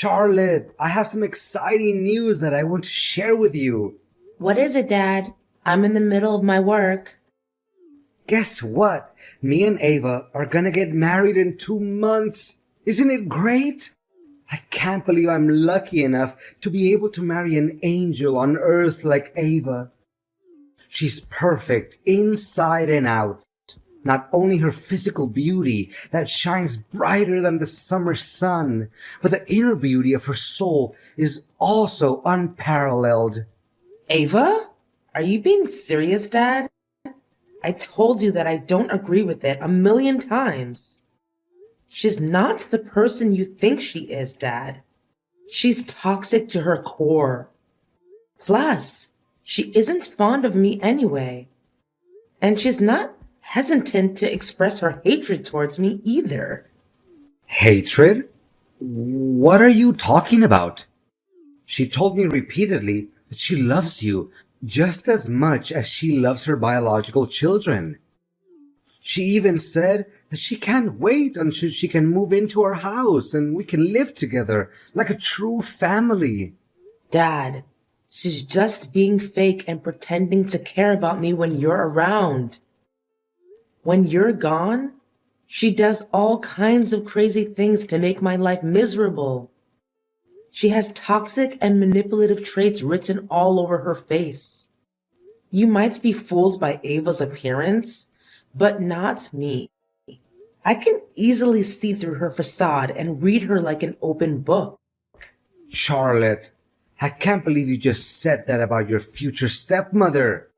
Charlotte, I have some exciting news that I want to share with you. What is it, Dad? I'm in the middle of my work. Guess what? Me and Ava are gonna get married in 2 months. Isn't it great? I can't believe I'm lucky enough to be able to marry an angel on earth like Ava. She's perfect inside and out. Not only her physical beauty that shines brighter than the summer sun, but the inner beauty of her soul is also unparalleled. Ava? Are you being serious, Dad? I told you that I don't agree with it 1,000,000 times. She's not the person you think she is, Dad. She's toxic to her core. Plus, she isn't fond of me anyway. And she's not hesitant to express her hatred towards me either. Hatred? What are you talking about? She told me repeatedly that she loves you just as much as she loves her biological children. She even said that she can't wait until she can move into our house and we can live together like a true family. Dad, she's just being fake and pretending to care about me when you're around. When you're gone, she does all kinds of crazy things to make my life miserable. She has toxic and manipulative traits written all over her face. You might be fooled by Ava's appearance, but not me. I can easily see through her facade and read her like an open book. Charlotte, I can't believe you just said that about your future stepmother.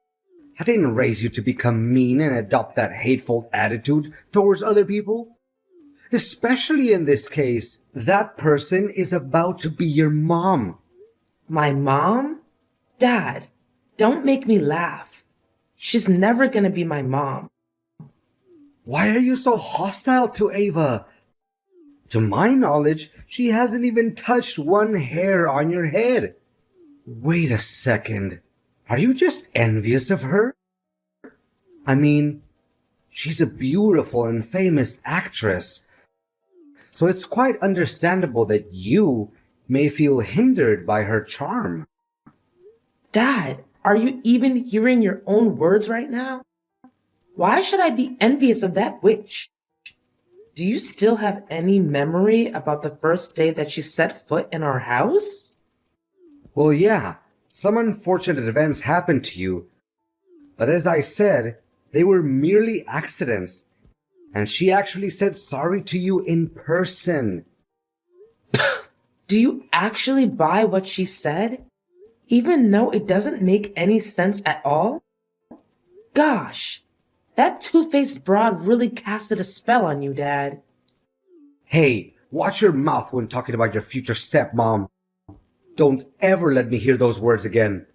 I didn't raise you to become mean and adopt that hateful attitude towards other people. Especially in this case, that person is about to be your mom. My mom? Dad, don't make me laugh. She's never gonna be my mom. Why are you so hostile to Ava? To my knowledge, she hasn't even touched one hair on your head. Wait a second. Are you just envious of her? I mean, she's a beautiful and famous actress. So it's quite understandable that you may feel hindered by her charm. Dad, are you even hearing your own words right now? Why should I be envious of that witch? Do you still have any memory about the first day that she set foot in our house? Well, yeah, some unfortunate events happened to you. But as I said, they were merely accidents. And she actually said sorry to you in person. Do you actually buy what she said? Even though it doesn't make any sense at all? Gosh, that two-faced broad really casted a spell on you, Dad. Hey, watch your mouth when talking about your future stepmom. Don't ever let me hear those words again.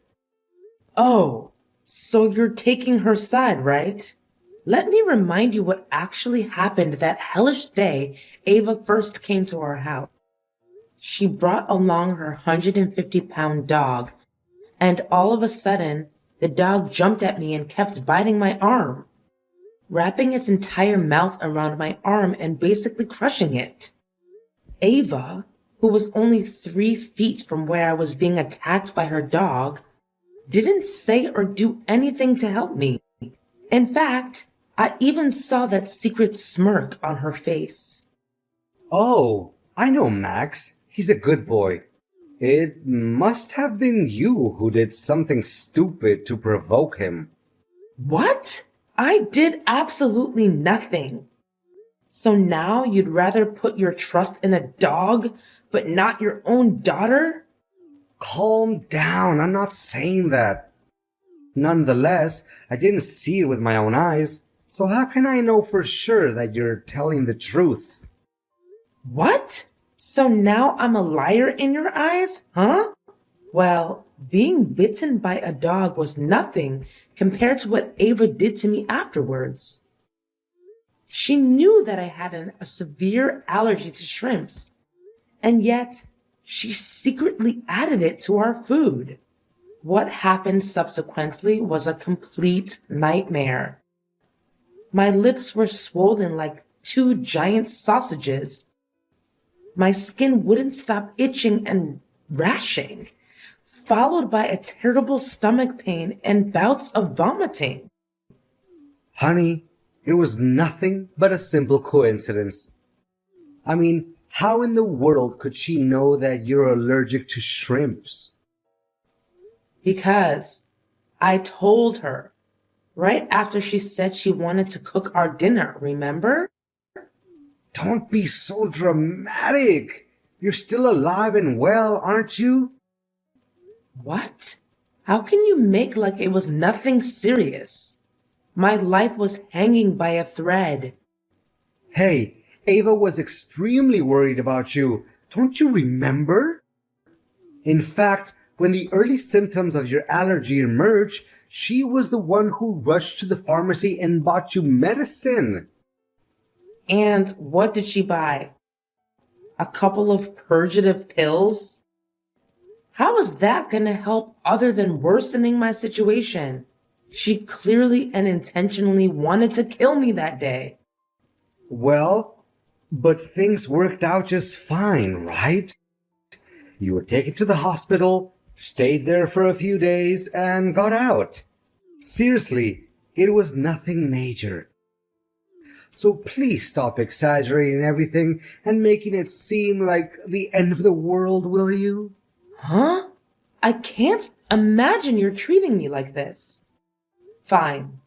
Oh, so you're taking her side, right? Let me remind you what actually happened that hellish day Ava first came to our house. She brought along her 150-pound dog, and all of a sudden, the dog jumped at me and kept biting my arm, wrapping its entire mouth around my arm and basically crushing it. Ava, who was only 3 feet from where I was being attacked by her dog, didn't say or do anything to help me. In fact, I even saw that secret smirk on her face. Oh, I know Max. He's a good boy. It must have been you who did something stupid to provoke him. What? I did absolutely nothing. So now you'd rather put your trust in a dog, but not your own daughter? Calm down, I'm not saying that. Nonetheless, I didn't see it with my own eyes, so how can I know for sure that you're telling the truth? What? So now I'm a liar in your eyes, huh? Well, being bitten by a dog was nothing compared to what Ava did to me afterwards. She knew that I had a severe allergy to shrimps, and yet she secretly added it to our food. What happened subsequently was a complete nightmare. My lips were swollen like 2 giant sausages. My skin wouldn't stop itching and rashing, followed by a terrible stomach pain and bouts of vomiting. Honey, it was nothing but a simple coincidence. I mean, how in the world could she know that you're allergic to shrimps? Because I told her right after she said she wanted to cook our dinner, remember? Don't be so dramatic. You're still alive and well, aren't you? What? How can you make like it was nothing serious? My life was hanging by a thread. Hey, Ava was extremely worried about you. Don't you remember? In fact, when the early symptoms of your allergy emerged, she was the one who rushed to the pharmacy and bought you medicine. And what did she buy? A couple of purgative pills? How is that going to help other than worsening my situation? She clearly and intentionally wanted to kill me that day. Well, but things worked out just fine, right? You were taken to the hospital, stayed there for a few days, and got out. Seriously, it was nothing major. So please stop exaggerating everything and making it seem like the end of the world, will you? Huh? I can't imagine you're treating me like this. Fine.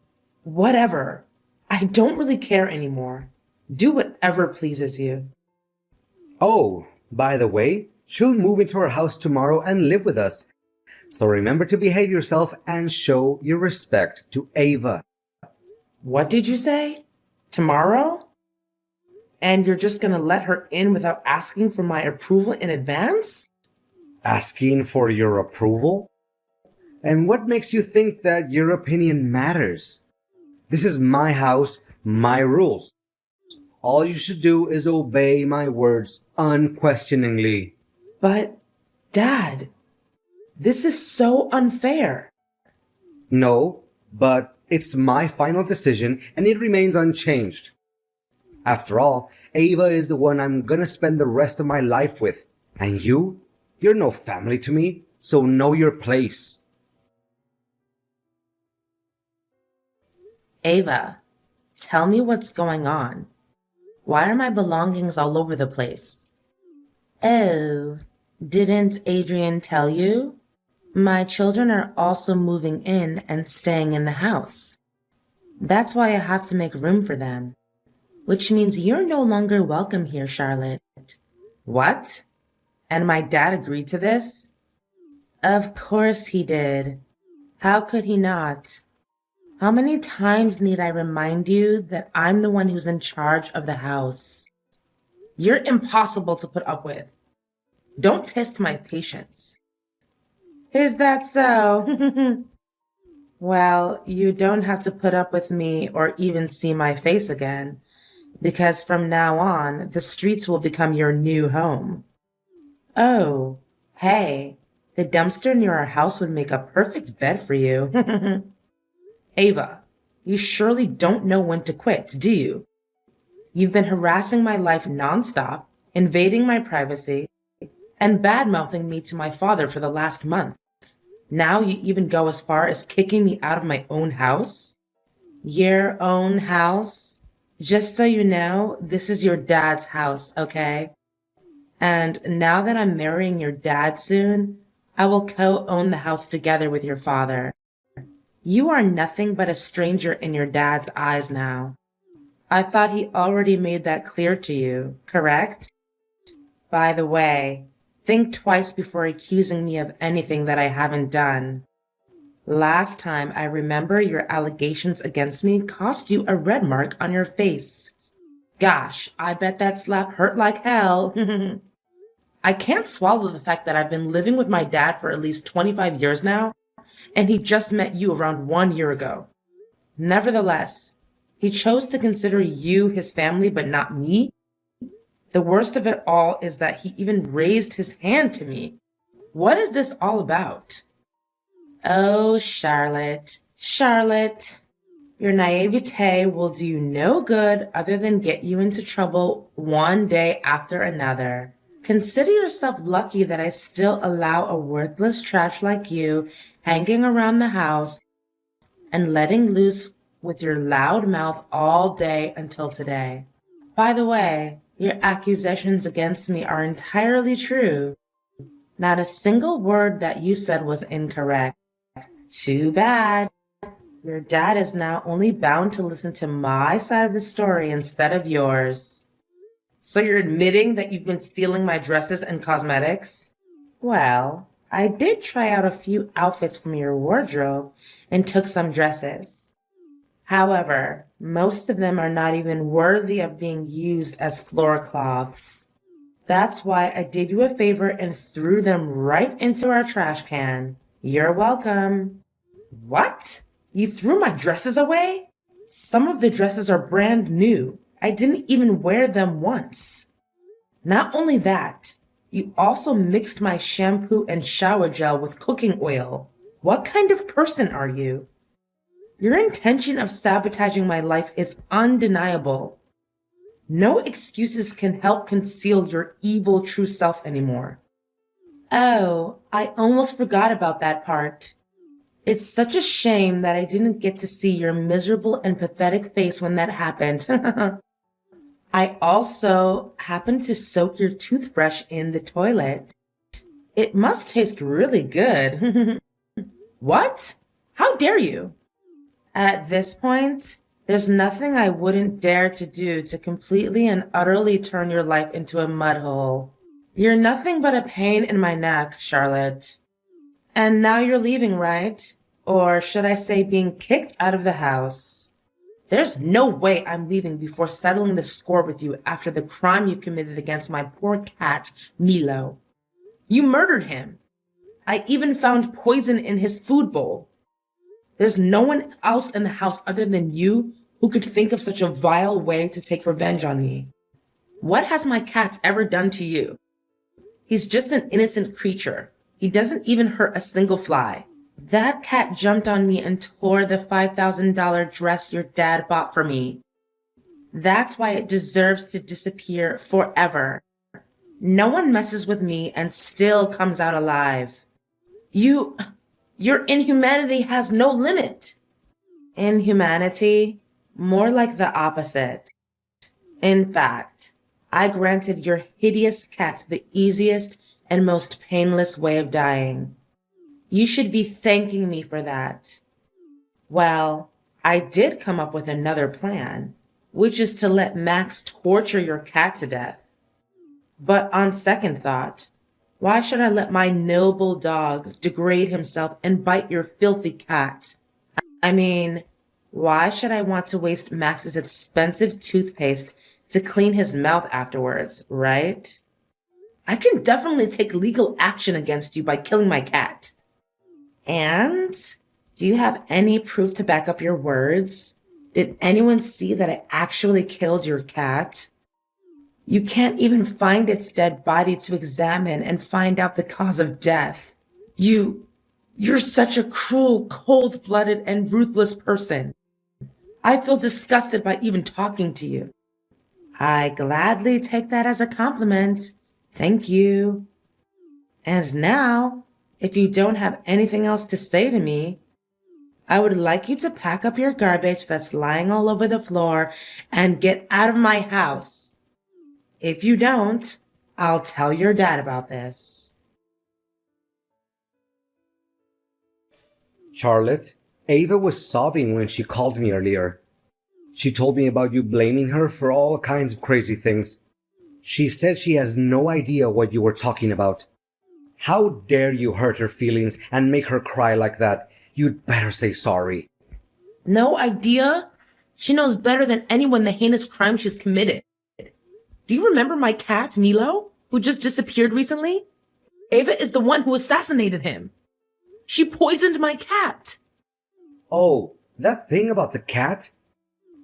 Whatever. I don't really care anymore. Do whatever pleases you. Oh, by the way, she'll move into our house tomorrow and live with us. So remember to behave yourself and show your respect to Ava. What did you say? Tomorrow? And you're just gonna let her in without asking for my approval in advance? Asking for your approval? And what makes you think that your opinion matters? This is my house, my rules. All you should do is obey my words unquestioningly. But, Dad, this is so unfair. No, but it's my final decision and it remains unchanged. After all, Ava is the one I'm gonna spend the rest of my life with. And you're no family to me, so know your place. Ava, tell me what's going on. Why are my belongings all over the place? Oh, didn't Adrian tell you? My children are also moving in and staying in the house. That's why I have to make room for them. Which means you're no longer welcome here, Charlotte. What? And my dad agreed to this? Of course he did. How could he not? How many times need I remind you that I'm the one who's in charge of the house? You're impossible to put up with. Don't test my patience. Is that so? Well, you don't have to put up with me or even see my face again, because from now on, the streets will become your new home. Oh, hey, the dumpster near our house would make a perfect bed for you. Ava, you surely don't know when to quit, do you? You've been harassing my life nonstop, invading my privacy, and bad-mouthing me to my father for the last month. Now you even go as far as kicking me out of my own house? Your own house? Just so you know, this is your dad's house, okay? And now that I'm marrying your dad soon, I will co-own the house together with your father. You are nothing but a stranger in your dad's eyes now. I thought he already made that clear to you, correct? By the way, think twice before accusing me of anything that I haven't done. Last time I remember your allegations against me cost you a red mark on your face. Gosh, I bet that slap hurt like hell. I can't swallow the fact that I've been living with my dad for at least 25 years now, and he just met you around 1 year ago. Nevertheless, he chose to consider you his family but not me. The worst of it all is that he even raised his hand to me. What is this all about? Oh, Charlotte, Charlotte, your naivete will do you no good other than get you into trouble one day after another. Consider yourself lucky that I still allow a worthless trash like you hanging around the house and letting loose with your loud mouth all day until today. By the way, your accusations against me are entirely true. Not a single word that you said was incorrect. Too bad. Your dad is now only bound to listen to my side of the story instead of yours. So you're admitting that you've been stealing my dresses and cosmetics? Well, I did try out a few outfits from your wardrobe and took some dresses. However, most of them are not even worthy of being used as floor cloths. That's why I did you a favor and threw them right into our trash can. You're welcome. What? You threw my dresses away? Some of the dresses are brand new. I didn't even wear them once. Not only that, you also mixed my shampoo and shower gel with cooking oil. What kind of person are you? Your intention of sabotaging my life is undeniable. No excuses can help conceal your evil true self anymore. Oh, I almost forgot about that part. It's such a shame that I didn't get to see your miserable and pathetic face when that happened. I also happened to soak your toothbrush in the toilet. It must taste really good. What? How dare you? At this point, there's nothing I wouldn't dare to do to completely and utterly turn your life into a mud hole. You're nothing but a pain in my neck, Charlotte. And now you're leaving, right? Or should I say being kicked out of the house? There's no way I'm leaving before settling the score with you after the crime you committed against my poor cat, Milo. You murdered him. I even found poison in his food bowl. There's no one else in the house other than you who could think of such a vile way to take revenge on me. What has my cat ever done to you? He's just an innocent creature. He doesn't even hurt a single fly. That cat jumped on me and tore the $5,000 dress your dad bought for me. That's why it deserves to disappear forever. No one messes with me and still comes out alive. Your inhumanity has no limit. Inhumanity? More like the opposite. In fact, I granted your hideous cat the easiest and most painless way of dying. You should be thanking me for that. Well, I did come up with another plan, which is to let Max torture your cat to death. But on second thought, why should I let my noble dog degrade himself and bite your filthy cat? I mean, why should I want to waste Max's expensive toothpaste to clean his mouth afterwards, right? I can definitely take legal action against you by killing my cat. And do you have any proof to back up your words? Did anyone see that I actually killed your cat? You can't even find its dead body to examine and find out the cause of death. You're such a cruel, cold-blooded, and ruthless person. I feel disgusted by even talking to you. I gladly take that as a compliment. Thank you. And now, if you don't have anything else to say to me, I would like you to pack up your garbage that's lying all over the floor and get out of my house. If you don't, I'll tell your dad about this. Charlotte, Ava was sobbing when she called me earlier. She told me about you blaming her for all kinds of crazy things. She said she has no idea what you were talking about. How dare you hurt her feelings and make her cry like that? You'd better say sorry. No idea? She knows better than anyone the heinous crime she's committed. Do you remember my cat, Milo, who just disappeared recently? Ava is the one who assassinated him. She poisoned my cat. Oh, that thing about the cat?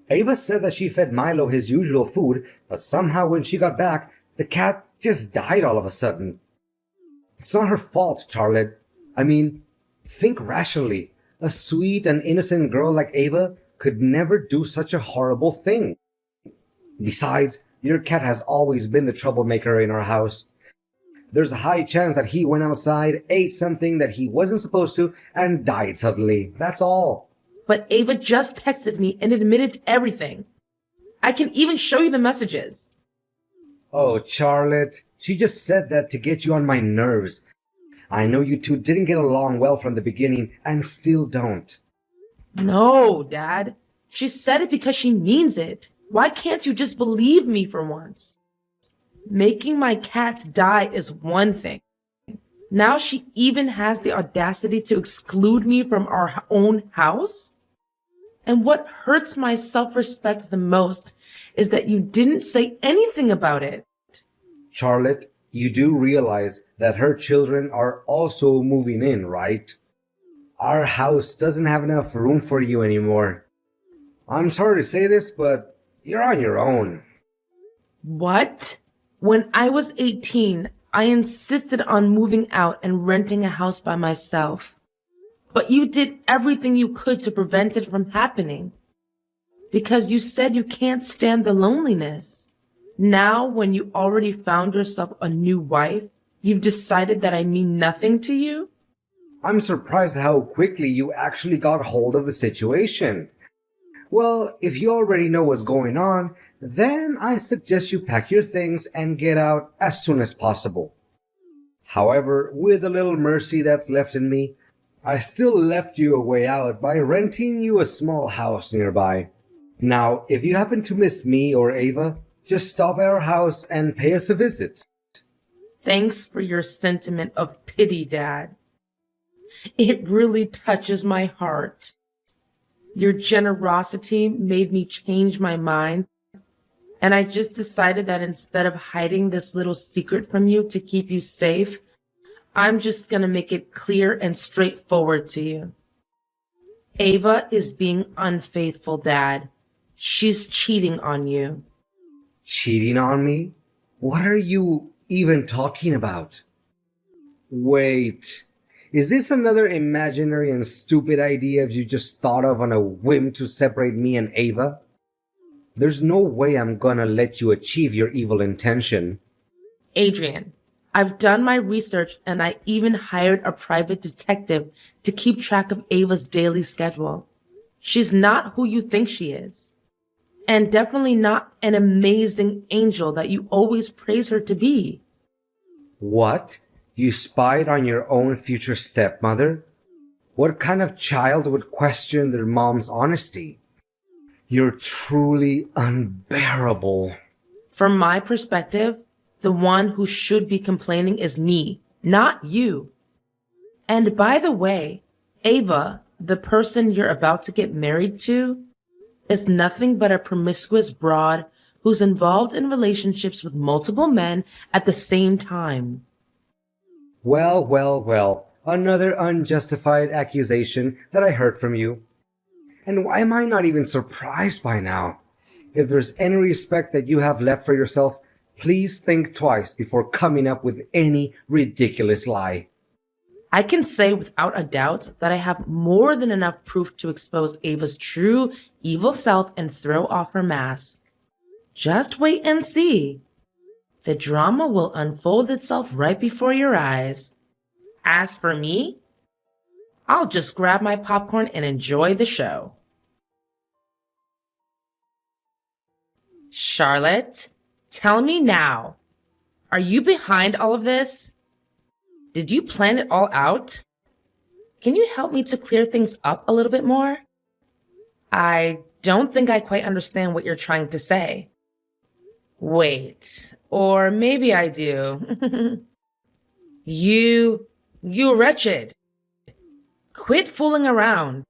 Ava said that she fed Milo his usual food, but somehow when she got back, the cat just died all of a sudden. It's not her fault, Charlotte. I mean, think rationally. A sweet and innocent girl like Ava could never do such a horrible thing. Besides, your cat has always been the troublemaker in our house. there's a high chance that he went outside, ate something that he wasn't supposed to, and died suddenly. That's all. But Ava just texted me and admitted to everything. I can even show you the messages. Oh, Charlotte, she just said that to get you on my nerves. I know you two didn't get along well from the beginning and still don't. No, Dad. She said it because she means it. Why can't you just believe me for once? Making my cats die is one thing. Now she even has the audacity to exclude me from our own house? And what hurts my self-respect the most is that you didn't say anything about it. Charlotte, you do realize that her children are also moving in, right? Our house doesn't have enough room for you anymore. I'm sorry to say this, but you're on your own. What? When I was 18, I insisted on moving out and renting a house by myself. But you did everything you could to prevent it from happening. Because you said you can't stand the loneliness. Now, when you already found yourself a new wife, you've decided that I mean nothing to you? I'm surprised how quickly you actually got hold of the situation. Well, if you already know what's going on, then I suggest you pack your things and get out as soon as possible. However, with a little mercy that's left in me, I still left you a way out by renting you a small house nearby. Now, if you happen to miss me or Ava, just stop at our house and pay us a visit. Thanks for your sentiment of pity, Dad. It really touches my heart. Your generosity made me change my mind, and I just decided that instead of hiding this little secret from you to keep you safe, I'm just gonna make it clear and straightforward to you. Ava is being unfaithful, Dad. She's cheating on you. Cheating on me? What are you even talking about? Wait, is this another imaginary and stupid idea you just thought of on a whim to separate me and Ava? There's no way I'm gonna let you achieve your evil intention. Adrian, I've done my research and I even hired a private detective to keep track of Ava's daily schedule. She's not who you think she is. And definitely not an amazing angel that you always praise her to be. What? You spied on your own future stepmother? What kind of child would question their mom's honesty? You're truly unbearable. From my perspective, the one who should be complaining is me, not you. And by the way, Ava, the person you're about to get married to, is nothing but a promiscuous broad who's involved in relationships with multiple men at the same time. Well, another unjustified accusation that I heard from you. And why am I not even surprised by now? If there's any respect that you have left for yourself, please think twice before coming up with any ridiculous lie. I can say without a doubt that I have more than enough proof to expose Ava's true evil self and throw off her mask. Just wait and see. The drama will unfold itself right before your eyes. As for me, I'll just grab my popcorn and enjoy the show. Charlotte, tell me now, are you behind all of this? Did you plan it all out? Can you help me to clear things up a little bit more? I don't think I quite understand what you're trying to say. Wait, or maybe I do. You wretched. Quit fooling around.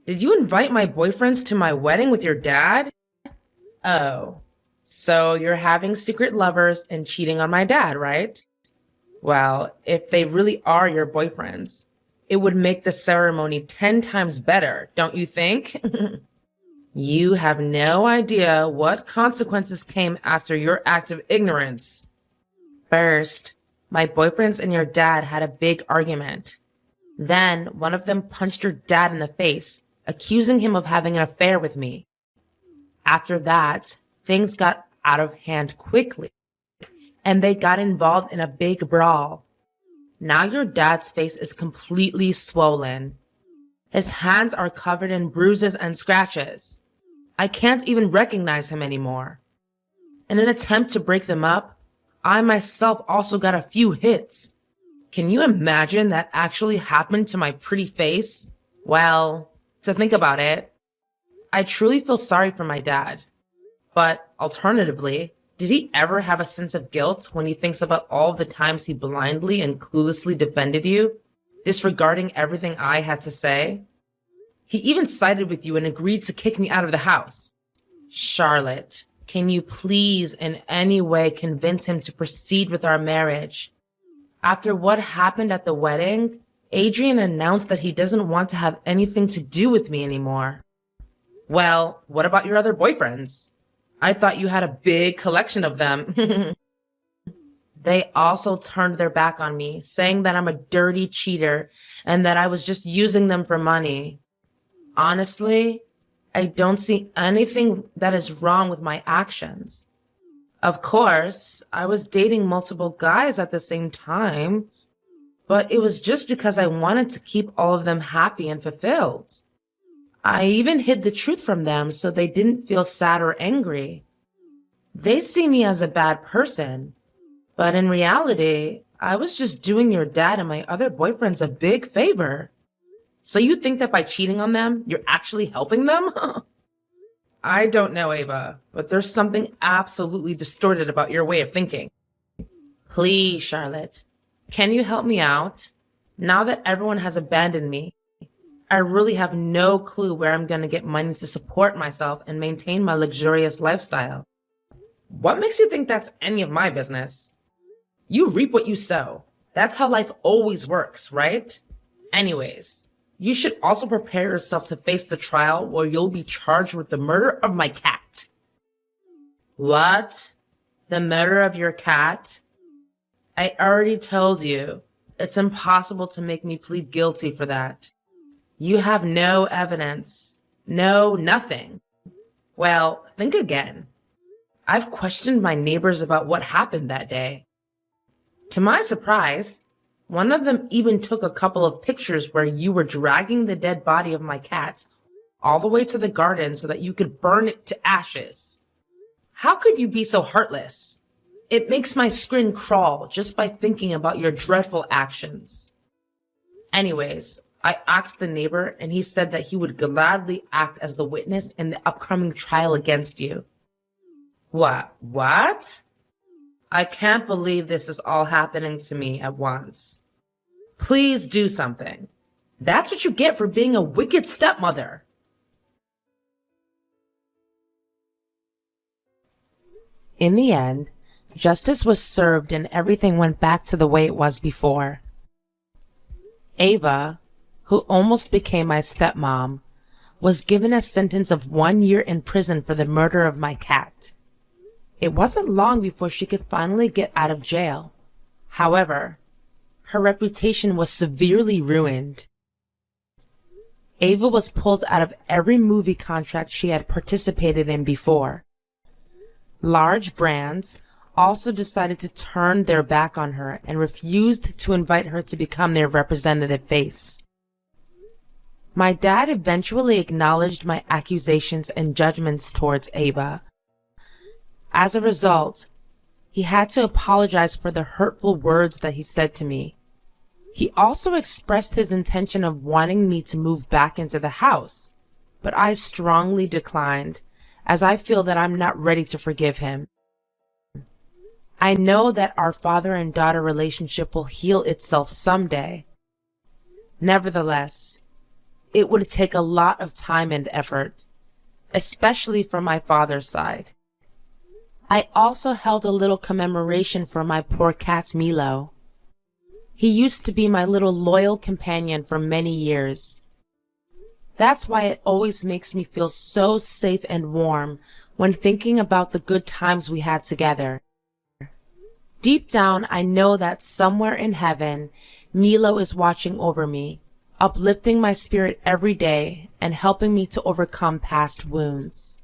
Did you invite my boyfriends to my wedding with your dad? Oh, so you're having secret lovers and cheating on my dad, right? Well, if they really are your boyfriends, it would make the ceremony 10 times better, don't you think? You have no idea what consequences came after your act of ignorance. First, my boyfriends and your dad had a big argument. Then one of them punched your dad in the face, accusing him of having an affair with me. After that, things got out of hand quickly, and they got involved in a big brawl. Now your dad's face is completely swollen. His hands are covered in bruises and scratches. I can't even recognize him anymore. In an attempt to break them up, I myself also got a few hits. Can you imagine that actually happened to my pretty face? Well, to think about it, I truly feel sorry for my dad. But alternatively, did he ever have a sense of guilt when he thinks about all the times he blindly and cluelessly defended you, disregarding everything I had to say? He even sided with you and agreed to kick me out of the house. Charlotte, can you please in any way convince him to proceed with our marriage? After what happened at the wedding, Adrian announced that he doesn't want to have anything to do with me anymore. Well, what about your other boyfriends? I thought you had a big collection of them. They also turned their back on me, saying that I'm a dirty cheater and that I was just using them for money. Honestly, I don't see anything that is wrong with my actions. Of course, I was dating multiple guys at the same time, but it was just because I wanted to keep all of them happy and fulfilled. I even hid the truth from them so they didn't feel sad or angry. They see me as a bad person, but in reality, I was just doing your dad and my other boyfriends a big favor. So you think that by cheating on them, you're actually helping them? I don't know, Ava, but there's something absolutely distorted about your way of thinking. Please, Charlotte, can you help me out? Now that everyone has abandoned me, I really have no clue where I'm going to get money to support myself and maintain my luxurious lifestyle. What makes you think that's any of my business? You reap what you sow. That's how life always works, right? Anyways, you should also prepare yourself to face the trial where you'll be charged with the murder of my cat. What? The murder of your cat? I already told you, it's impossible to make me plead guilty for that. You have no evidence. No, nothing. Well, think again. I've questioned my neighbors about what happened that day. To my surprise, one of them even took a couple of pictures where you were dragging the dead body of my cat all the way to the garden so that you could burn it to ashes. How could you be so heartless? It makes my skin crawl just by thinking about your dreadful actions. Anyways, I asked the neighbor and he said that he would gladly act as the witness in the upcoming trial against you. What? I can't believe this is all happening to me at once. Please do something. That's what you get for being a wicked stepmother. In the end, justice was served and everything went back to the way it was before. Ava, who almost became my stepmom, was given a sentence of 1 year in prison for the murder of my cat. It wasn't long before she could finally get out of jail. However, her reputation was severely ruined. Ava was pulled out of every movie contract she had participated in before. Large brands also decided to turn their back on her and refused to invite her to become their representative face. My dad eventually acknowledged my accusations and judgments towards Ava. As a result, he had to apologize for the hurtful words that he said to me. He also expressed his intention of wanting me to move back into the house, but I strongly declined, as I feel that I'm not ready to forgive him. I know that our father and daughter relationship will heal itself someday. Nevertheless, it would take a lot of time and effort, especially from my father's side. I also held a little commemoration for my poor cat Milo. He used to be my little loyal companion for many years. That's why it always makes me feel so safe and warm when thinking about the good times we had together. Deep down, I know that somewhere in heaven, Milo is watching over me, uplifting my spirit every day and helping me to overcome past wounds.